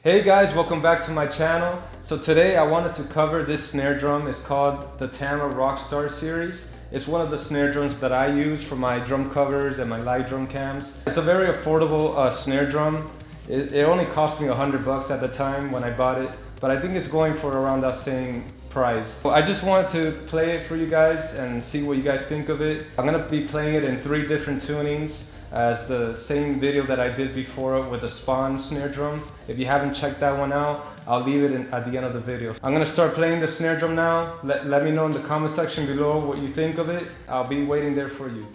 Hey guys, welcome back to my channel. So today I wanted to cover this snare drum. It's called the Tama Rockstar series. It's one of the snare drums that I use for my drum covers and my live drum cams. It's a very affordable snare drum. It only cost me $100 at the time when I bought it, but I think it's going for around that same price. So I just wanted to play it for you guys and see what you guys think of it. I'm gonna be playing it in 3 different tunings, as the same video that I did before with the Spawn snare drum. If you haven't checked that one out, I'll leave it at the end of the video. I'm gonna start playing the snare drum now. Let me know in the comment section below what you think of it. I'll be waiting there for you.